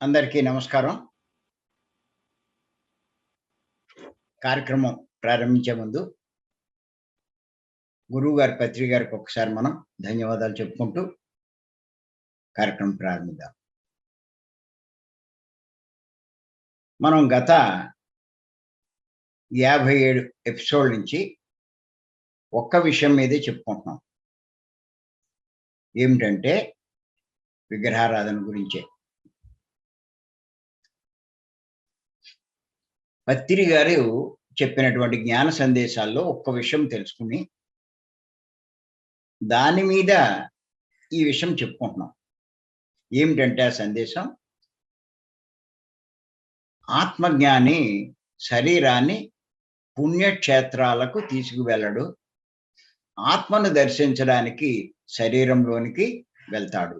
అందరికీ నమస్కారం. కార్యక్రమం ప్రారంభించే ముందు గురువుగారి, పత్రి గారికి ఒకసారి మనం ధన్యవాదాలు చెప్పుకుంటూ కార్యక్రమం ప్రారంభిద్దాం. మనం గత 57 ఎపిసోడ్‌ల నుంచి ఒక్క విషయం మీదే చెప్పుకుంటున్నాం. ఏమిటంటే విగ్రహారాధన గురించే. పత్రి గారు చెప్పినటువంటి జ్ఞాన సందేశాల్లో ఒక్క విషయం తెలుసుకొని దాని మీద ఈ విషయం చెప్పుకుంటున్నాం. ఏమిటంటే ఆ సందేశం, ఆత్మజ్ఞాని శరీరాన్ని పుణ్యక్షేత్రాలకు తీసుకువెళ్ళడు. ఆత్మను దర్శించడానికి శరీరంలోనికి వెళ్తాడు.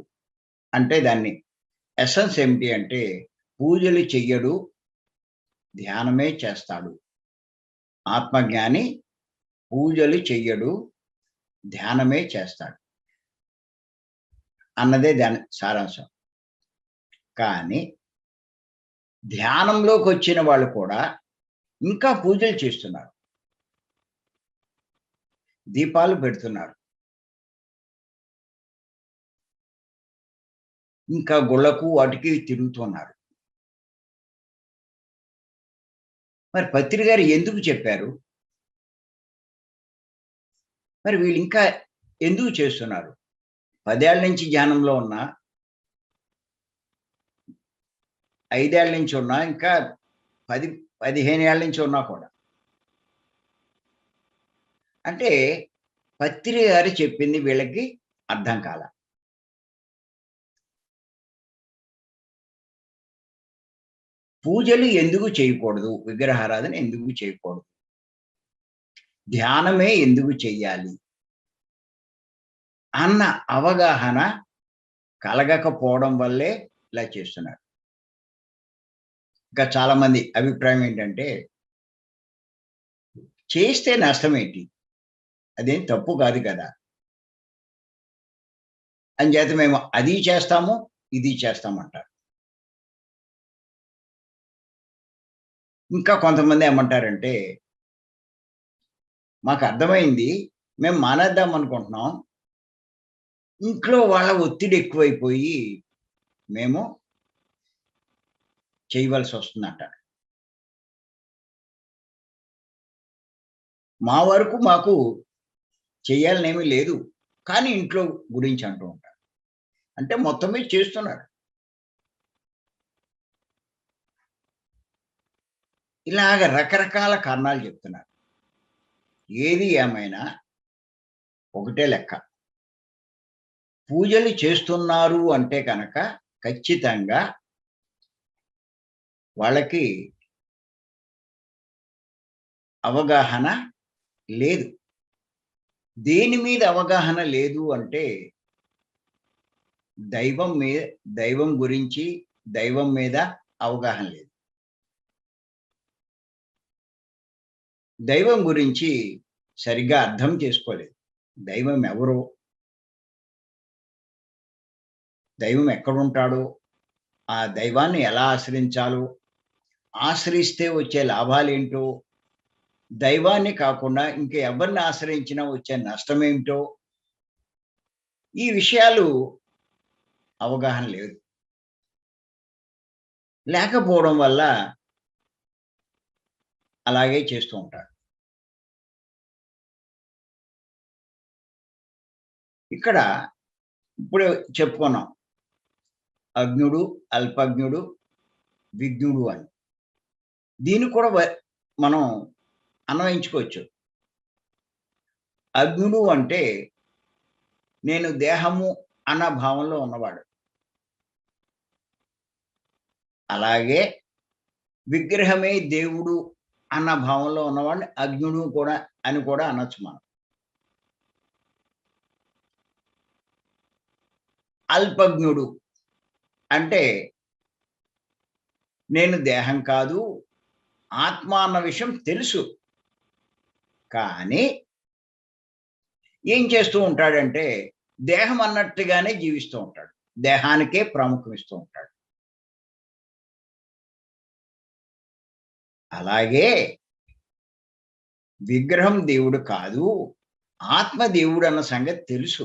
అంటే దాన్ని ఎసెన్స్ ఏమిటి అంటే పూజలు చెయ్యడు, ధ్యానమే చేస్తాడు. ఆత్మజ్ఞాని పూజలు చెయ్యడు, ధ్యానమే చేస్తాడు అన్నదే దాని సారాంశం. కానీ ధ్యానంలోకి వచ్చిన వాళ్ళు కూడా ఇంకా పూజలు చేస్తున్నారు, దీపాలు పెడుతున్నారు, ఇంకా గుళ్ళకు వాటికి తిరుగుతున్నారు. మరి పత్రి గారు ఎందుకు చెప్పారు? మరి వీళ్ళు ఇంకా ఎందుకు చేస్తున్నారు? 10 ఏళ్ల నుంచి ధ్యానంలో ఉన్నా, 5 ఏళ్ల నుంచి ఉన్నా, ఇంకా 10, 15 ఏళ్ల నుంచి ఉన్నా కూడా. అంటే పత్రి గారు చెప్పింది వీళ్ళకి అర్థం కాల. పూజలు ఎందుకు చేయకూడదు? విగ్రహారాధన ఎందుకు చేయకూడదు? ధ్యానమే ఎందుకు చెయ్యాలి? అన్న అవగాహన కలగకపోవడం వల్లే ఇలా చేస్తున్నారు. ఇంకా చాలామంది అభిప్రాయం ఏంటంటే, చేస్తే నష్టమేంటి? అదేం తప్పు కాదు కదా! అంచేత మేము అది చేస్తాము, ఇది చేస్తామంటారు. ఇంకా కొంతమంది ఏమంటారంటే, మాకర్థమైంది, మేము మానేద్దాం అనుకుంటున్నాం. ఇంట్లో వాళ్ళ ఒత్తిడి ఎక్కువైపోయి మేము చేయవలసొస్తుందంటారు. మా వరకు మాకు చెయ్యాలనేమీ లేదు, కానీ ఇంట్లో గురించి అంటూ ఉంటారు. అంటే మొత్తం మీద చేస్తున్నారు. ఇలాగ రకరకాల కారణాలు చెప్తున్నారు. ఏది ఏమైనా ఒకటే లెక్క. పూజలు చేస్తున్నారు అంటే కనుక ఖచ్చితంగా వాళ్ళకి అవగాహన లేదు. దేని మీద అవగాహన లేదు అంటే దైవం గురించి, దైవం మీద అవగాహన లేదు. దైవం గురించి సరిగ్గా అర్థం చేసుకోలేదు. దైవం ఎవరు? దైవం ఎక్కడుంటాడో? ఆ దైవాన్ని ఎలా ఆశ్రయించాలో? ఆశ్రయిస్తే వచ్చే లాభాలేంటో? దైవాన్ని కాకుండా ఇంక ఎవరిని ఆశ్రయించినా వచ్చే నష్టమేమిటో? ఈ విషయాలు అవగాహన లేదు. లేకపోవడం వల్ల అలాగే చేస్తూ ఉంటారు. ఇక్కడ ఇప్పుడే చెప్పుకున్నాం. అజ్ఞుడు, అల్పజ్ఞుడు, విజ్ఞుడు అని. దీన్ని కూడా మనం అన్వయించుకోవచ్చు. అజ్ఞుడు అంటే నేను దేహము అన్న భావంలో ఉన్నవాడు. అలాగే విగ్రహమే దేవుడు అన్న భావంలో ఉన్నవాడిని అజ్ఞుడు కూడా అని కూడా అనొచ్చు మనం. అల్పజ్ఞుడు అంటే నేను దేహం కాదు, ఆత్మ అన్న విషయం తెలుసు. కానీ ఏం చేస్తూ ఉంటాడంటే దేహం అన్నట్టుగానే జీవిస్తూ ఉంటాడు. దేహానికే ప్రాముఖ్యం ఇస్తూ ఉంటాడు. అలాగే విగ్రహం దేవుడు కాదు. ఆత్మ దేవుడు అన్న సంగతి తెలుసు.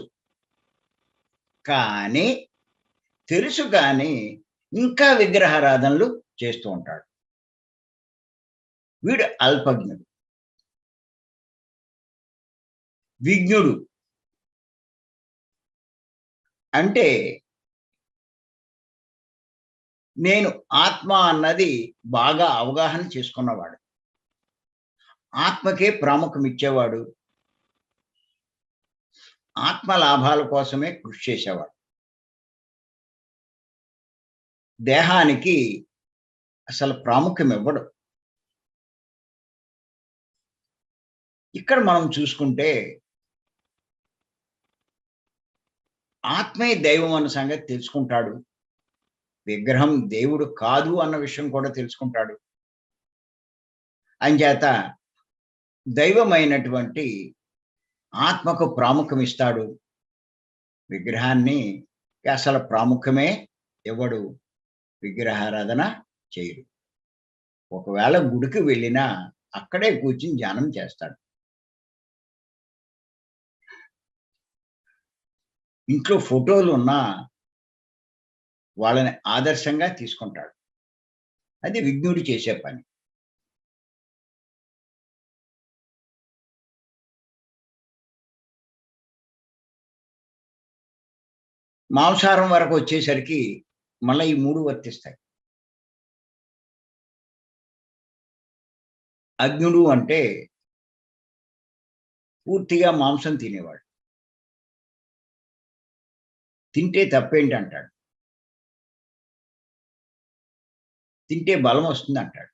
కానీ తెలుసు కానీ ఇంకా విగ్రహారాధనలు చేస్తూ ఉంటాడు. వీడు అల్పజ్ఞుడు. విజ్ఞుడు అంటే నేను ఆత్మ అన్నది బాగా అవగాహన చేసుకున్నవాడు. ఆత్మకే ప్రాముఖ్యం ఇచ్చేవాడు. ఆత్మ లాభాల కోసమే కృషి చేసేవాడు. దేహానికి అసలు ప్రాముఖ్యం ఇవ్వడు. ఇక్కడ మనం చూసుకుంటే ఆత్మే దైవం అన్న సంగతి తెలుసుకుంటాడు. విగ్రహం దేవుడు కాదు అన్న విషయం కూడా తెలుసుకుంటాడు. అంచేత దైవమైనటువంటి ఆత్మకు ప్రాముఖ్యం ఇస్తాడు. విగ్రహాన్ని అసలు ప్రాముఖ్యమే ఇవ్వడు. విగ్రహారాధన చేయడు. ఒకవేళ గుడికి వెళ్ళినా అక్కడే కూర్చుని ధ్యానం చేస్తాడు. ఇంట్లో ఫోటోలు ఉన్నా వాళ్ళని ఆదర్శంగా తీసుకుంటాడు. అది విజ్ఞుడు చేసే పని. మాంసాహారం వరకు వచ్చేసరికి మళ్ళా ఈ 3 వర్తిస్తాయి. అజ్ఞుడు అంటే పూర్తిగా మాంసం తినేవాడు. తింటే తప్పేంటంటాడు. తింటే బలం వస్తుందంటాడు.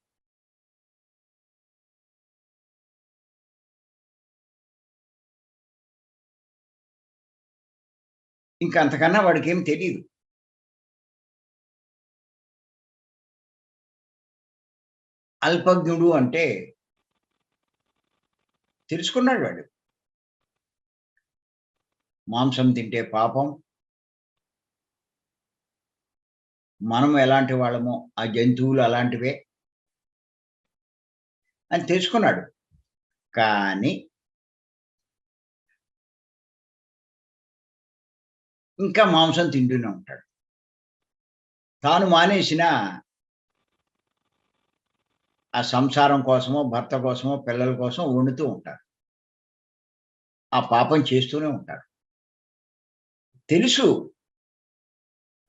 ఇంక అంతకన్నా వాడికేం తెలీదు. అల్పజ్ఞుడు అంటే తెలుసుకున్నాడు వాడు. మాంసం తింటే పాపం. మనం ఎలాంటి వాళ్ళమో, ఆ జంతువులు అలాంటివే అని తెలుసుకున్నాడు. కానీ ఇంకా మాంసం తింటూనే ఉంటాడు. తాను మానేసినా ఆ సంసారం కోసమో, భర్త కోసమో, పిల్లల కోసం వండుతూ ఉంటారు. ఆ పాపం చేస్తూనే ఉంటారు. తెలుసు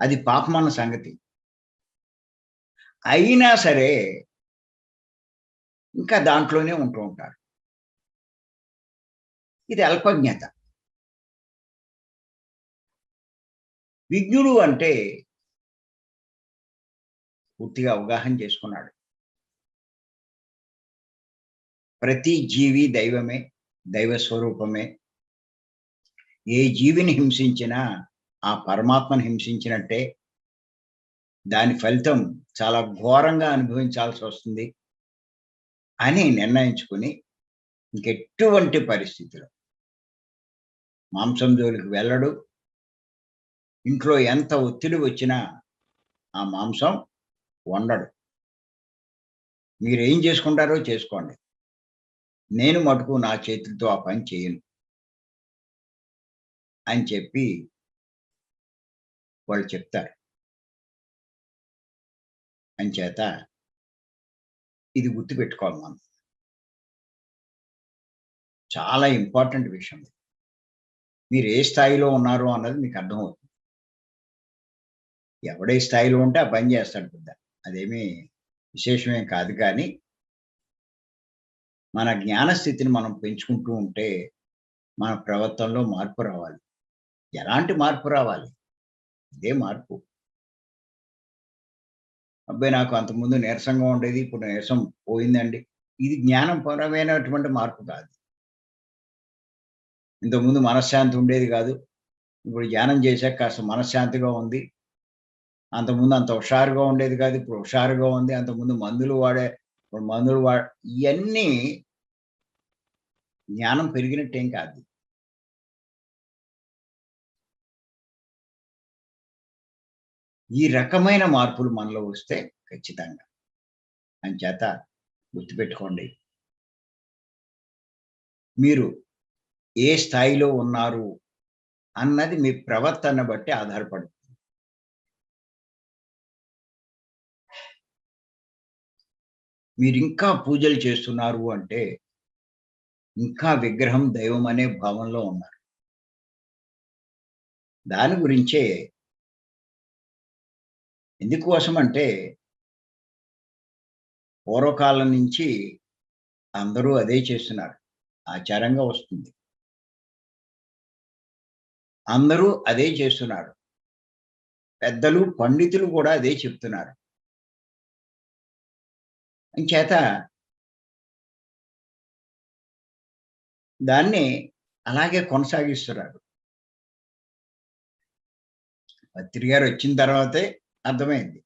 అది పాపమన్న సంగతి. అయినా సరే ఇంకా దాంట్లోనే ఉంటూ ఉంటారు. ఇది అల్పజ్ఞత. విజ్ఞుడు అంటే పూర్తిగా అవగాహన చేసుకున్నాడు. ప్రతి జీవి దైవమే, దైవ స్వరూపమే. ఏ జీవిని హింసించినా ఆ పరమాత్మను హింసించినట్టే. దాని ఫలితం చాలా ఘోరంగా అనుభవించాల్సొస్తుంది అని నిర్ణయించుకొని ఇంకెటువంటి పరిస్థితిలో మాంసం జోలికి వెళ్ళడు. ఇంట్లో ఎంత ఒత్తిడి వచ్చినా ఆ మాంసం వండడు. మీరేం చేసుకుంటారో చేసుకోండి. నేను మటుకు నా చేతులతో ఆ పని చేయను అని చెప్పి వాళ్ళు చెప్తారు. అంచేత ఇది గుర్తుపెట్టుకోవాలి మనం. చాలా ఇంపార్టెంట్ విషయం. మీరు ఏ స్థాయిలో ఉన్నారు అన్నది మీకు అర్థమవుతుంది. ఎవడే స్థాయిలో ఉంటే ఆ పని చేస్తాడు పెద్ద. అదేమీ విశేషమేం కాదు కానీ, మన జ్ఞాన స్థితిని మనం పెంచుకుంటూ ఉంటే, మన ప్రవర్తనలో మార్పు రావాలి. ఎలాంటి మార్పు రావాలి? ఇదే మార్పు. అబ్బాయి నాకు అంతకుముందు నీరసంగా ఉండేది. ఇప్పుడు నీరసం పోయిందండి. ఇది జ్ఞానపరమైనటువంటి మార్పు కాదు. ఇంతకుముందు మనశ్శాంతి ఉండేది కాదు. ఇప్పుడు ధ్యానం చేశాక కాస్త మనశ్శాంతిగా ఉంది. అంతకుముందు అంత హుషారుగా ఉండేది కాదు. ఇప్పుడు హుషారుగా ఉంది. అంతకుముందు మందులు వాడే ఇప్పుడు మందులు ఇయన్నీ జ్ఞానం పెరిగినట్టేం కాదు. ఈ రకమైన మార్పులు మనలో వస్తే ఖచ్చితంగా. అంచేత గుర్తుపెట్టుకోండి. మీరు ఏ స్థాయిలో ఉన్నారు అన్నది మీ ప్రవర్తన బట్టి ఆధారపడుతుంది. మీరింకా పూజలు చేస్తున్నారు అంటే, ఇంకా విగ్రహం, దైవం అనే భావంలో ఉన్నారు. దాని గురించే ఎందుకోసమంటే, పూర్వకాలం నుంచి అందరూ అదే చేస్తున్నారు. ఆచారంగా వస్తుంది. అందరూ అదే చేస్తున్నారు. పెద్దలు, పండితులు కూడా అదే చెప్తున్నారు. అంచేత దాన్ని అలాగే కొనసాగిస్తున్నారు. పత్రి గారొచ్చిన తర్వాతే అర్థమైంది.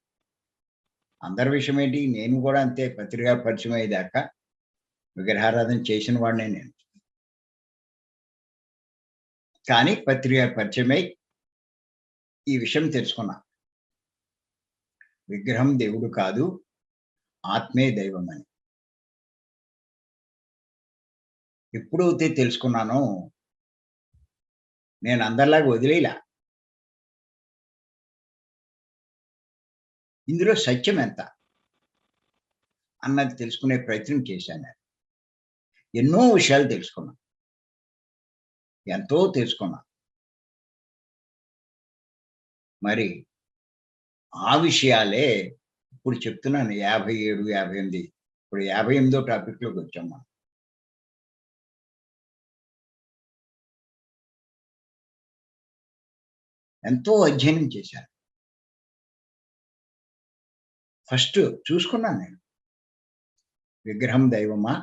అందరి విషయం ఏంటి, నేను గూడా అంతే పత్రి గారు పరిచయం అయ్యేదాకా విగ్రహారాధన చేసిన వాడినే నేను. కానీ పత్రి గారు పరిచయమై ఈ విషయం తెలుసుకున్నా. విగ్రహం దేవుడు కాదు, ఆత్మే దైవమని. ఎప్పుడైతే తెలుసుకున్నానో, నేను అందరిలాగా వదిలేయలా. ఇందులో సత్యం ఎంత అన్నది తెలుసుకునే ప్రయత్నం చేశాను నేను. ఎన్నో విషయాలు తెలుసుకున్నా. ఎంతో తెలుసుకున్నా. మరి ఆ విషయాలే ఇప్పుడు చెప్తున్నాను 57, 58 ఇప్పుడు 58వ టాపిక్‌లోకొచ్చాం మనం. ఎంతో అధ్యయనం చేశాను. ఫస్ట్ చూసుకున్నాను నేను. విగ్రహం దైవమా?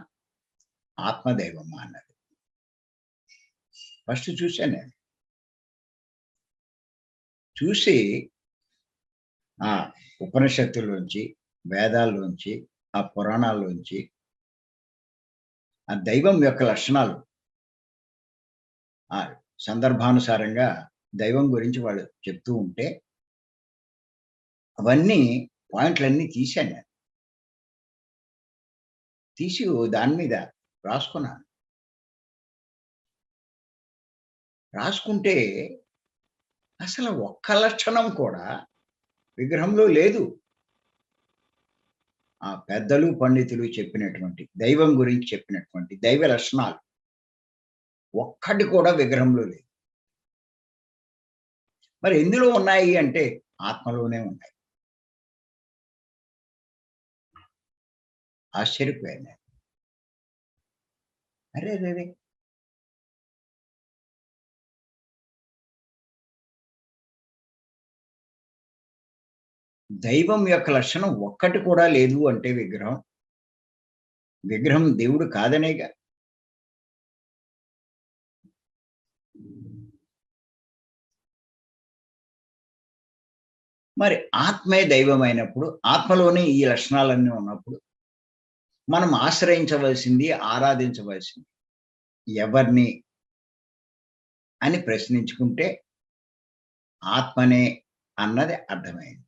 ఆత్మ దైవమా అన్నది. ఫస్ట్ చూసాను నేను. చూసి ఆ ఉపనిషత్తుల్లోంచి, వేదాల్లోంచి, ఆ పురాణాల్లోంచి ఆ దైవం యొక్క లక్షణాలు ఆ సందర్భానుసారంగా దైవం గురించి వాళ్ళు చెప్తూ ఉంటే, అవన్నీ పాయింట్లన్నీ తీశాను నేను. తీసి ఓ దాని మీద రాసుకున్నాను. రాసుకుంటే అసలు ఒక్క లక్షణం కూడా విగ్రహంలో లేదు. ఆ పెద్దలు, పండితులు చెప్పినటువంటి దైవం గురించి చెప్పినటువంటి దైవ లక్షణాలు ఒక్కటి కూడా విగ్రహంలో లేదు. మరి ఎందులో ఉన్నాయి అంటే ఆత్మలోనే ఉన్నాయి. ఆశ్చర్యపోయాను నేను. అరెరెరే! దైవం యొక్క లక్షణం ఒక్కటి కూడా లేదు అంటే విగ్రహం. విగ్రహం దేవుడు కాదనేగా. మరి ఆత్మే దైవమైనప్పుడు, ఆత్మలోనే ఈ లక్షణాలన్నీ ఉన్నప్పుడు, మనం ఆశ్రయించవలసింది, ఆరాధించవలసింది ఎవరిని అని ప్రశ్నించుకుంటే ఆత్మనే అన్నది అర్థమైంది.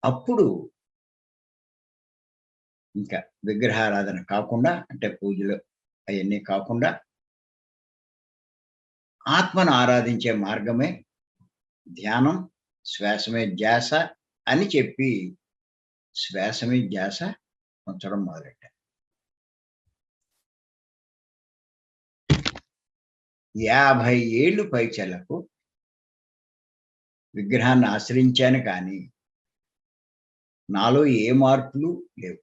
అప్పుడు ఇంకా విగ్రహారాధన కాకుండా అంటే పూజలు అయన్నీ కాకుండా ఆత్మను ఆరాధించే మార్గమే ధ్యానం, శ్వాస మీద ధ్యాస అని చెప్పి శ్వాస మీద ధ్యాస ఉంచడం మొదలెట్టాను. 50 ఏళ్ళు పైచిలకు విగ్రహాన్ని ఆశ్రయించాను కానీ, నాలో ఏ మార్పులు లేవు.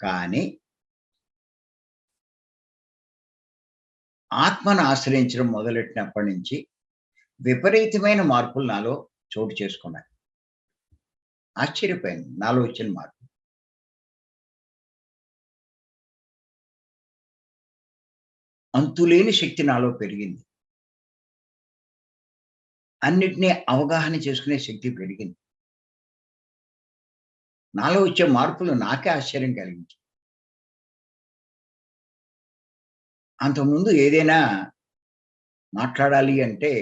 కానీ ఆత్మను ఆశ్రయించడం మొదలెట్టినప్పటి నుంచి విపరీతమైన మార్పులు నాలో చోటు చేసుకున్నాయి. ఆశ్చర్యపోయాను నాలో వచ్చిన మార్పు. అంతులేని శక్తి నాలో పెరిగింది. అన్నిటిని అవగాహన చేసుకునే శక్తి పెరిగింది. నాలో వచ్చే మార్పులు నాకే ఆశ్చర్యం కలిగించాయి. అంతకుముందు ఏదైనా మాట్లాడాలి అంటే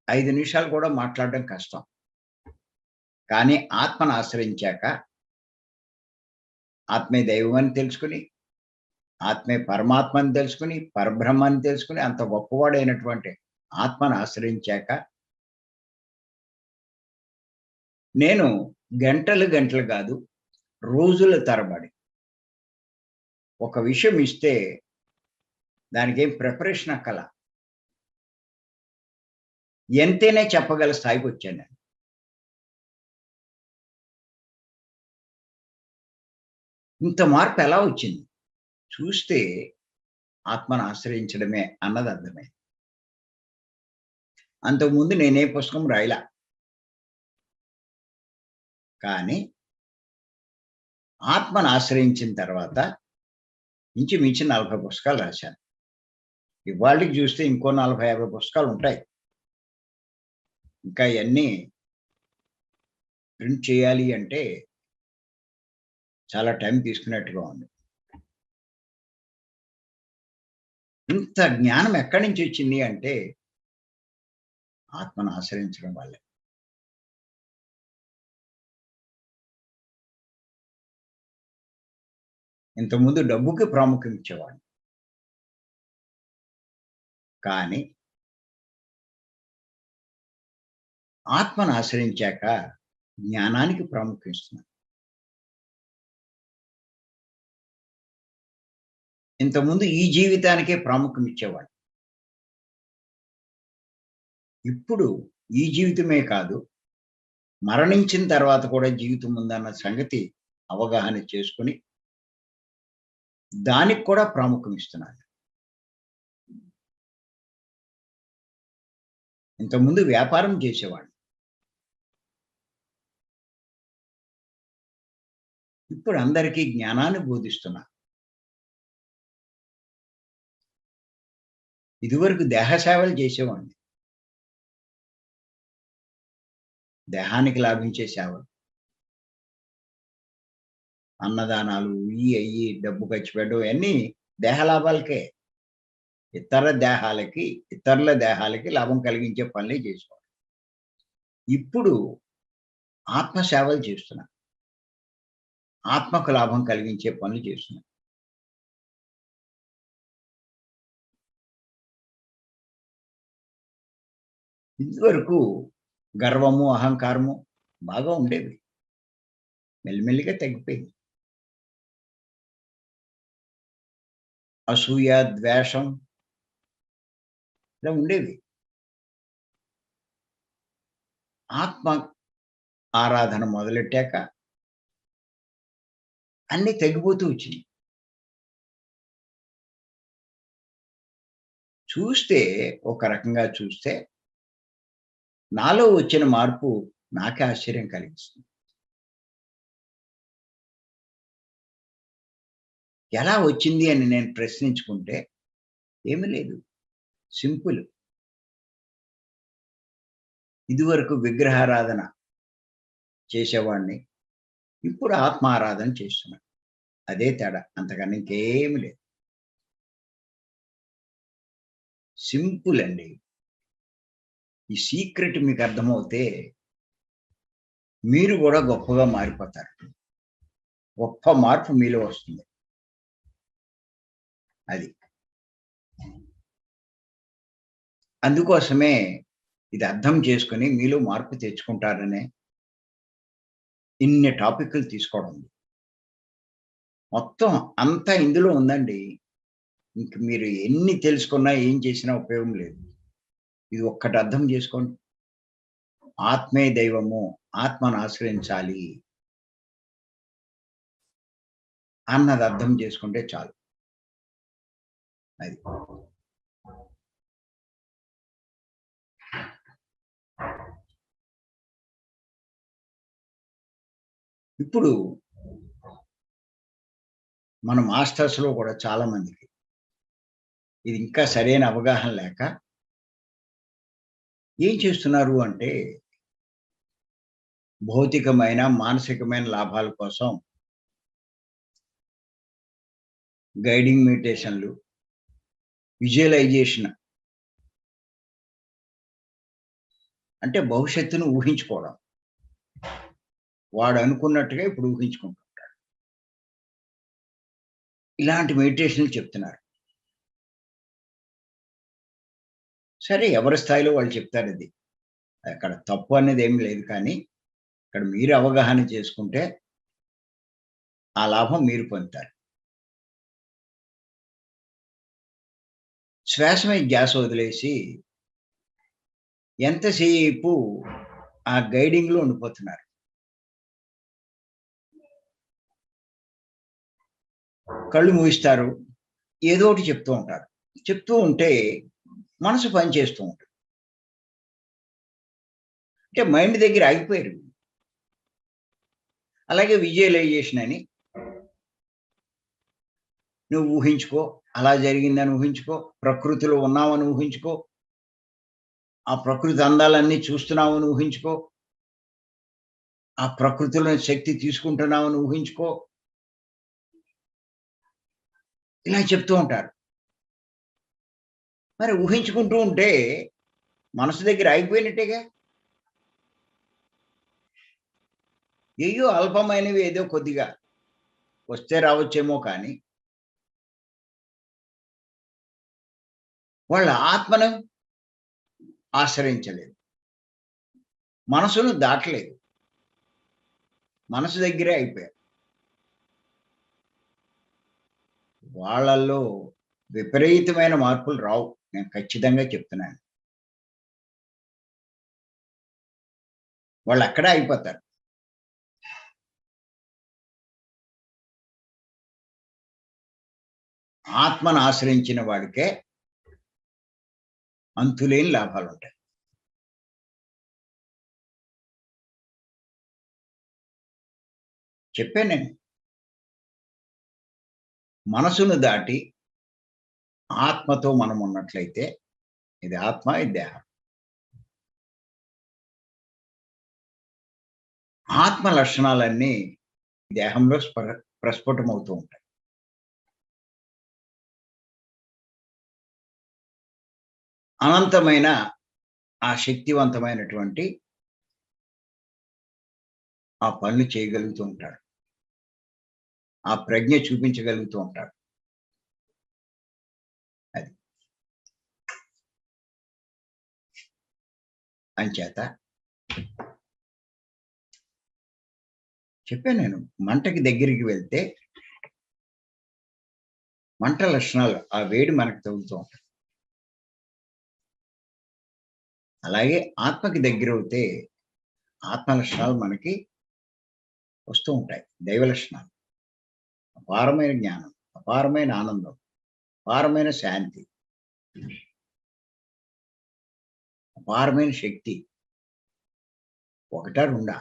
5 నిమిషాలు కూడా మాట్లాడడం కష్టం. కానీ ఆత్మను ఆశ్రయించాక, ఆత్మే దైవం అని తెలుసుకొని, ఆత్మే పరమాత్మ అని తెలుసుకొని, పరబ్రహ్మ అని తెలుసుకొని, అంత గొప్పవాడైనటువంటి ఆత్మను ఆశ్రయించాక, నేను గంటలు గంటలు కాదు, రోజుల తరబడి ఒక విషయం ఇస్తే దానికేం ప్రిపరేషన్ అక్కల. ఎంతైనా చెప్పగల స్థాయికొచ్చాను నేను. ఇంత మార్పు ఎలా వచ్చింది? చూస్తే ఆత్మను ఆశ్రయించడమే అన్నది అర్థమైంది. అంతకుముందు నేనే పుస్తకం రాయలా. కానీ ఆత్మను ఆశ్రయించిన తర్వాత ఇంచుమించు 40 పుస్తకాలు రాశాను. ఇవాల్టికి చూస్తే ఇంకో 40, 50 పుస్తకాలుంటాయి. ఇంకా ఇయన్నీ ప్రింట్ చేయాలి అంటే చాలా టైం తీసుకున్నట్టుగా ఉంది. ఇంత జ్ఞానం ఎక్కడి నుంచి వచ్చింది అంటే ఆత్మను ఆశ్రయించడం వల్లే. ఇంతకుముందు డబ్బుకి ప్రాముఖ్యం ఇచ్చేవాడిని. కానీ ఆత్మను ఆశ్రయించాక జ్ఞానానికి ప్రాముఖ్యం ఇస్తున్నాను. ఇంతకుముందు ఈ జీవితానికే ప్రాముఖ్యం ఇచ్చేవాడిని. ఇప్పుడు ఈ జీవితమే కాదు, మరణించిన తర్వాత కూడా జీవితం ఉందన్న సంగతి అవగాహన చేసుకొని, దానికి కూడా ప్రాముఖ్యం ఇస్తున్నాను. ఇంతకుముందు వ్యాపారం చేసేవాడిని. ఇప్పుడు అందరికీ జ్ఞానాన్ని బోధిస్తున్నా. ఇదివరకు దేహ సేవలు చేసేవాడిని. దేహానికి లాభించే సేవలు. అన్నదానాలు, ఇయ్యి, అయ్యి, డబ్బు ఖర్చు పెట్టడం ఇయన్నీ దేహ లాభాలకే. ఇతరుల దేహాలకి లాభం కలిగించే పనులే చేసేవాడిని. ఇప్పుడు ఆత్మ సేవలు చేస్తున్నా. ఆత్మకు లాభం కలిగించే పనులు చేస్తున్నా. ఇదివరకు గర్వము, అహంకారము బాగా ఉండేవి. మెల్లిమెల్లిగా తగ్గిపోయింది. అసూయ, ద్వేషం ఇలా ఉండేవి. ఆత్మ ఆరాధన మొదలెట్టాక అన్నీ తగ్గిపోతూ వచ్చినియి. చూస్తే ఒక రకంగా చూస్తే నాలో వచ్చిన మార్పు నాకే ఆశ్చర్యం కలిగిస్తుంది. ఎలా వచ్చింది అని నేను ప్రశ్నించుకుంటే ఏమీ లేదు. సింపుల్. ఇదివరకు విగ్రహారాధన చేసేవాడిని. ఇప్పుడు ఆత్మారాధన చేస్తున్నా. అదే తేడా. అంతకన్నా ఇంకేమి లేదు. సింపుల్ అండి. ఈ సీక్రెట్ మీకు అర్థమవుతే మీరు గూడా గొప్పగా మారిపోతారు. గొప్ప మార్పు మీలో వస్తుంది. అది. అందుకోసమే ఇది అర్థం చేసుకొని మీలో మార్పు తెచ్చుకుంటారనే ఇన్ని టాపిక్‌లు తీసుకోవడం. మొత్తం అంతా ఇందులో ఉందండి. ఇంక మీరు ఎన్ని తెలుసుకున్నా, ఏం చేసినా ఉపయోగం లేదు. ఇది ఒక్కటి అర్థం చేసుకోండి. ఆత్మే దైవము. ఆత్మను ఆశ్రయించాలి. అన్నది అర్థం చేసుకుంటే చాలు. అది. ఇప్పుడు మన మాస్టర్స్‌లో కూడా చాలా మందికి ఇది ఇంకా సరైన అవగాహన లేక ఏం చేస్తున్నారు అంటే భౌతికమైన, మానసికమైన లాభాల కోసం గైడింగ్ మెడిటేషన్‌లు, విజువలైజేషన్ అంటే భవిష్యత్తును ఊహించుకోవడం. వాడు అనుకున్నట్టుగా ఇప్పుడు ఊహించుకుంటాడు. ఇలాంటి మెడిటేషన్‌లు చెప్తున్నారు. సరే ఎవరి స్థాయిలో వాళ్ళు చెప్తారది. అక్కడ తప్పు అనేదేమి లేదు కానీ, ఇక్కడ మీరు అవగాహన చేసుకుంటే, ఆ లాభం మీరు పొందుతారు. శ్వాస మీద ధ్యాస వదిలేసి, ఎంతసేపు ఆ గైడింగ్‌లో ఉండిపోతున్నారు. కళ్ళు మూయిస్తారు. ఏదో ఒకటి చెప్తూ ఉంటారు. చెప్తూ ఉంటే మనసు పని చేస్తూ ఉంటుంది. అంటే మైండ్ దగ్గర ఆగిపోయారు. అలాగే విజువలైజేషన్ అని నువ్వు ఊహించుకో. అలా జరిగిందని ఊహించుకో. ప్రకృతిలో ఉన్నావని ఊహించుకో. ఆ ప్రకృతి అందాలన్నీ చూస్తున్నావని ఊహించుకో. ఆ ప్రకృతిలోని శక్తి తీసుకుంటున్నావని ఊహించుకో. ఇలా చెప్తూ ఉంటారు. మరి ఊహించుకుంటూ ఉంటే మనసు దగ్గర ఆగిపోయినట్టేగా. ఏయ్యో అల్పమైనవి ఏదో కొద్దిగా వస్తే రావచ్చేమో కానీ, వాళ్ళ ఆత్మను ఆశ్రయించలేదు. మనసును దాటలేదు. మనసు దగ్గరే అయిపోయారు. వాళ్ళల్లో విపరీతమైన మార్పులు రావు. నేను ఖచ్చితంగా చెప్తున్నాను. వాళ్ళక్కడే అయిపోతారు. ఆత్మను ఆశ్రయించిన వాడికే అంతులేని లాభాలుంటాయి. చెప్పాను నేను. మనసును దాటి ఆత్మతో మనం ఉన్నట్లయితే ఇది ఆత్మ, ఇది దేహం. ఆత్మ లక్షణాలన్నీ దేహంలో ప్రస్ఫుటమవుతూ ఉంటాయి. అనంతమైన ఆ శక్తివంతమైనటువంటి ఆ పనులు చేయగలుగుతూ ఉంటాడు. ఆ ప్రజ్ఞ చూపించగలుగుతూ ఉంటాడు. అది. అంచేత చెప్పాను నేను. మంటకి దగ్గరికి వెళ్తే మంట లక్షణాలు ఆ వేడి మనకు తగులుతూ ఉంటాయి. అలాగే ఆత్మకి దగ్గరవుతే ఆత్మ లక్షణాలు మనకి వస్తూ ఉంటాయి. దైవ లక్షణాలు. అపారమైన జ్ఞానం, అపారమైన ఆనందం, అపారమైన శాంతి, అపారమైన శక్తి. ఒకటా రెండా?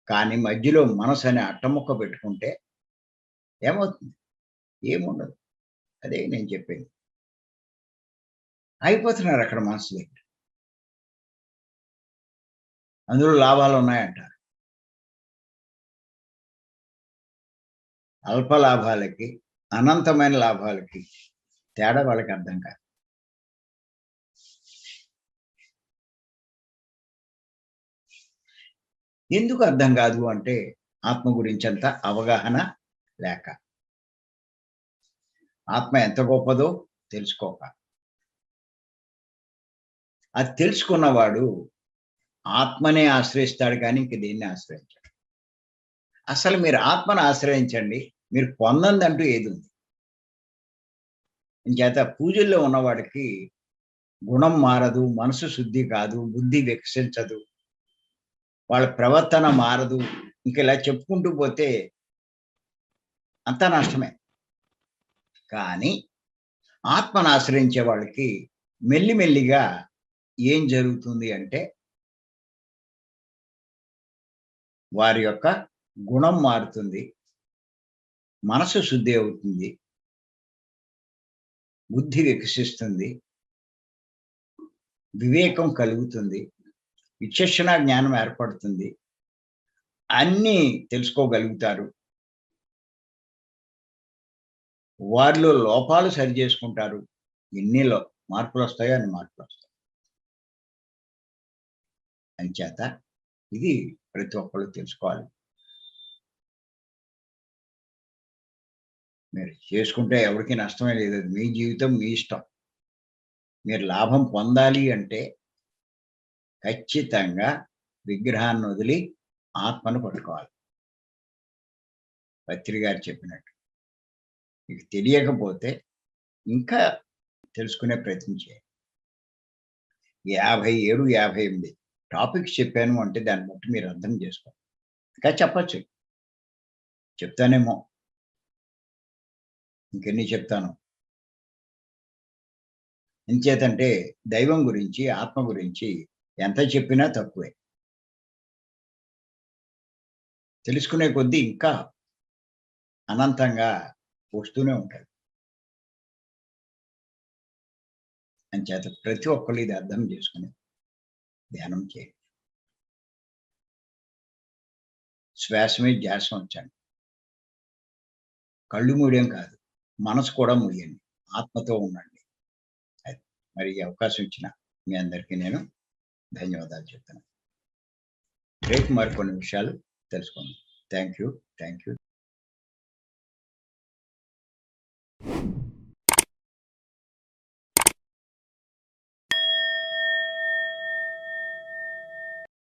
కానీ మధ్యలో మనసనే అట్టముక్క పెట్టుకుంటే ఏమవుతుంది? ఏముండదు. అదే నేను చెప్పేది. అయిపోతున్నారు అక్కడ మనసు దగ్గర. అందులో లాభాలున్నాయంటారు. అల్ప లాభాలకి, అనంతమైన లాభాలకి తేడా వాళ్ళకి అర్థం కాదు. ఎందుకు అర్థం కాదు అంటే ఆత్మ గురించంత అవగాహన లేక. ఆత్మ ఎంత గొప్పదో తెలుసుకోక. అది తెలుసుకున్నవాడు ఆత్మనే ఆశ్రయిస్తాడు కానీ ఇంక దేన్ని ఆశ్రయించడు. అసలు మీరు ఆత్మను ఆశ్రయించండి. మీరు పొందందంటూ ఏదుంది? ఇంచేత పూజల్లో ఉన్నవాడికి గుణం మారదు, మనసు శుద్ధి కాదు, బుద్ధి వికసించదు, వాళ్ళ ప్రవర్తన మారదు. ఇంక ఇలా చెప్పుకుంటూ పోతే అంతా నష్టమే. కానీ ఆత్మను ఆశ్రయించే వాళ్ళకి మెల్లిమెల్లిగా ఏం జరుగుతుంది అంటే వారి యొక్క గుణం మారుతుంది. మనసు శుద్ధి అవుతుంది. బుద్ధి వికసిస్తుంది. వివేకం కలుగుతుంది. విచక్షణ జ్ఞానం ఏర్పడుతుంది. అన్నీ తెలుసుకోగలుగుతారు. వారిలో లోపాలు సరిజేసుకుంటారు. ఎన్ని మార్పులొస్తాయో అన్ని మార్పులొస్తాయి. అంచేత ఇది ప్రతి ఒక్కళ్ళు తెలుసుకోవాలి. మీరు చేసుకుంటే ఎవరికీ నష్టమే లేదు. అది మీ జీవితం, మీ ఇష్టం. మీరు లాభం పొందాలి అంటే ఖచ్చితంగా విగ్రహాన్ని వదిలి ఆత్మను పట్టుకోవాలి. పత్రి గారు చెప్పినట్టు. మీకు తెలియకపోతే ఇంకా తెలుసుకునే ప్రయత్నం చేయండి. 57, 58 టాపిక్స్ చెప్పాను అంటే దాన్ని బట్టి మీరు అర్థం చేసుకోండి. ఇంకా చెప్పొచ్చు. చెప్తానేమో. ఇంకెన్ని చెప్తానో. ఎంచేతంటే దైవం గురించి, ఆత్మ గురించి ఎంత చెప్పినా తక్కువే. తెలుసుకునే కొద్దీ ఇంకా అనంతంగా వస్తూనే ఉంటాయి. అంచేత ప్రతి ఒక్కళ్ళు ఇది అర్థం చేసుకొని ధ్యానం చేయండి. శ్వాస మీద ధ్యాస ఉంచండి. కళ్ళు మూయడం కాదు. మనసు కూడా మూయండి. ఆత్మతో ఉండండి. అది. మరి ఈ అవకాశం ఇచ్చిన మీ అందరికీ నేను ధన్యవాదాలు చెప్తున్నాను. రేపు మరికొన్ని విషయాలు తెలుసుకుందాం. Thank you. Thank you.